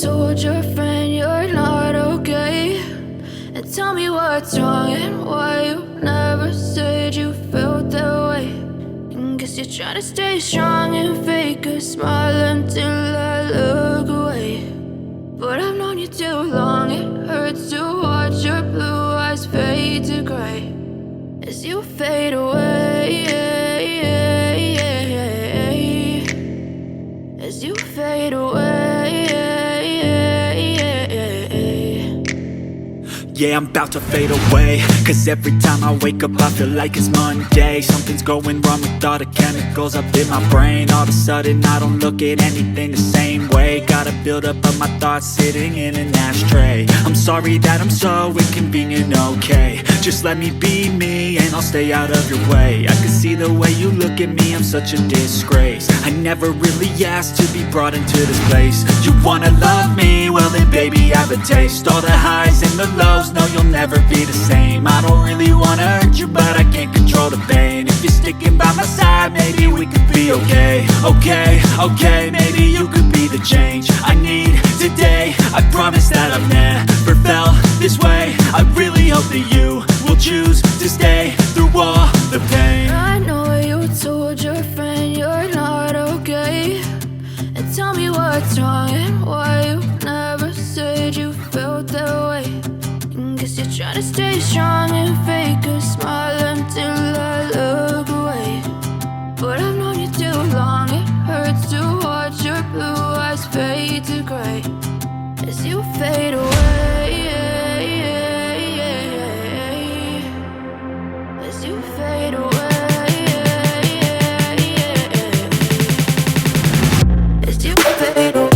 told your friend you're not okay, and tell me what's wrong and why you never said you felt that way. And guess you're trying to stay strong and fake a smile until I look away. But I've known you too long, it hurts to watch your blue eyes fade to gray as you fade away, as you fade away. Yeah, I'm about to fade away, cause every time I wake up I feel like it's Monday. Something's going wrong with all the chemicals up in my brain. All of a sudden I don't look at anything the same way. Gotta build up of my thoughts sitting in an ashtray. I'm sorry that I'm so inconvenient, okay. Just let me be me and I'll stay out of your way. I can see the way you look at me, I'm such a disgrace. I never really asked to be brought into this place. You wanna love me? Well then baby I have a taste. All the highs and the lows, no you'll never be the same. I don't really wanna hurt you but I can't control the pain. If you're sticking by my side maybe we could be okay. Okay, maybe you could be the change I need today. I promise that I've never felt this way. I really hope that you will choose to stay through all the pain. I know you told your friend you're not okay, and tell me what's wrong and why you never said you felt that way. And guess you're trying to stay strong and fake a smile until I look away. But I've known you too long, it hurts to watch your blue eyes fade to gray as you fade away, as you fade away, as you fade away.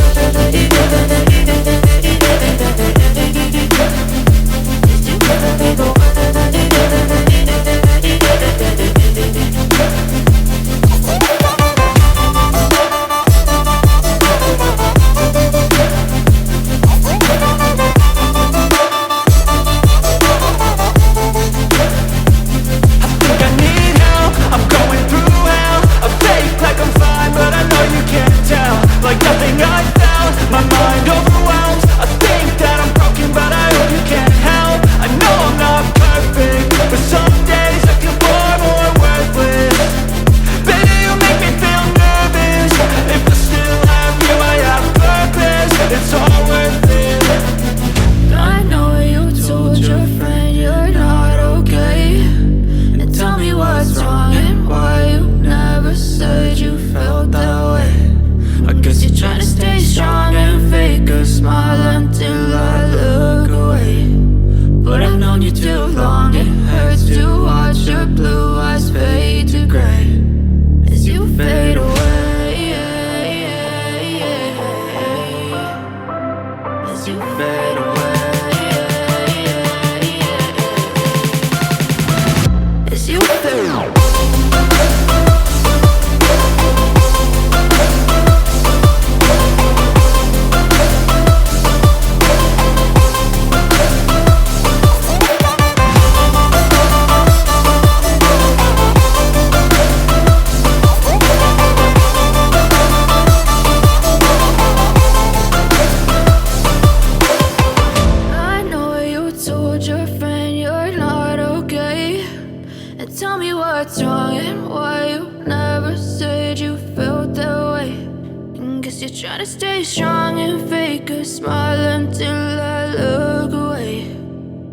Try to stay strong and fake a smile until I look away.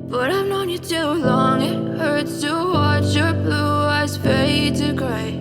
But I've known you too long, it hurts to watch your blue eyes fade to gray.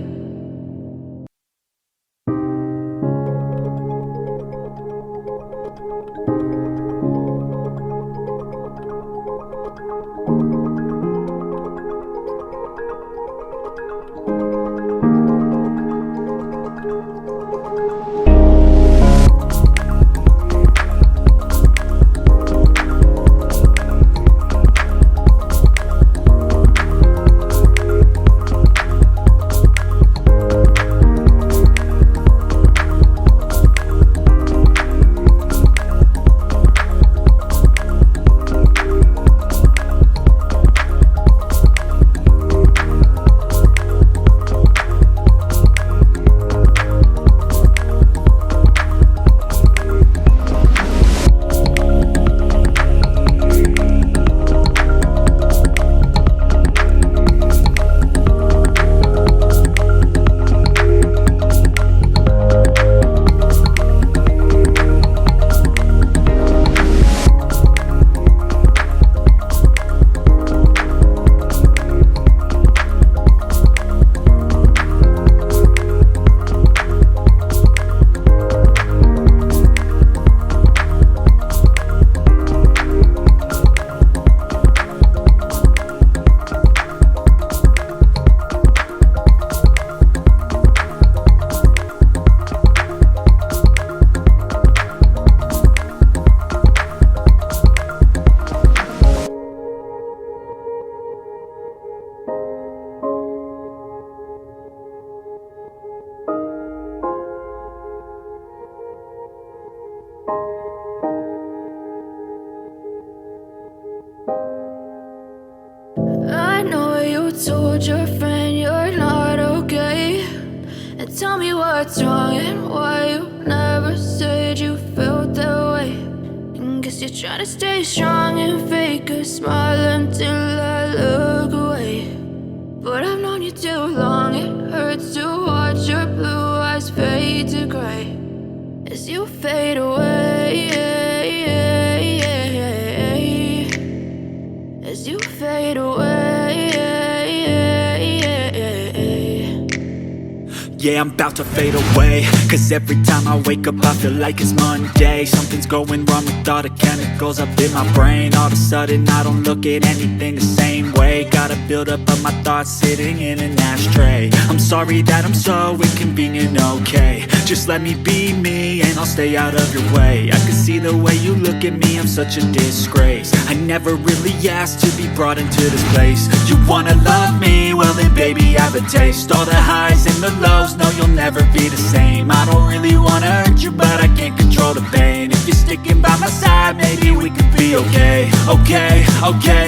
I know you told your friend you're not okay, and tell me what's wrong and why you never said you felt that way. And guess you're trying to stay strong and fake a smile until I look away. But I've known you too long, it hurts to watch your blue eyes fade to gray as you fade away, as you fade away. Yeah, I'm about to fade away, cause every time I wake up I feel like it's Monday. Something's going wrong with all the chemicals up in my brain. All of a sudden I don't look at anything the same way. Gotta build up of my thoughts sitting in an ashtray. I'm sorry that I'm so inconvenient, okay. Just let me be me and I'll stay out of your way. I can see the way you look at me, I'm such a disgrace. I never really asked to be brought into this place. You wanna love me? Well then baby I have a taste. All the highs and the lows, no you'll never be the same. I don't really wanna hurt you but I can't control the pain. If you're sticking by my side maybe we could be okay. Okay,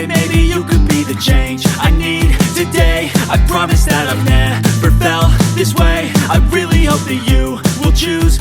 maybe you could be the change I need today. I promise that I've never felt this way. I really hope that you will choose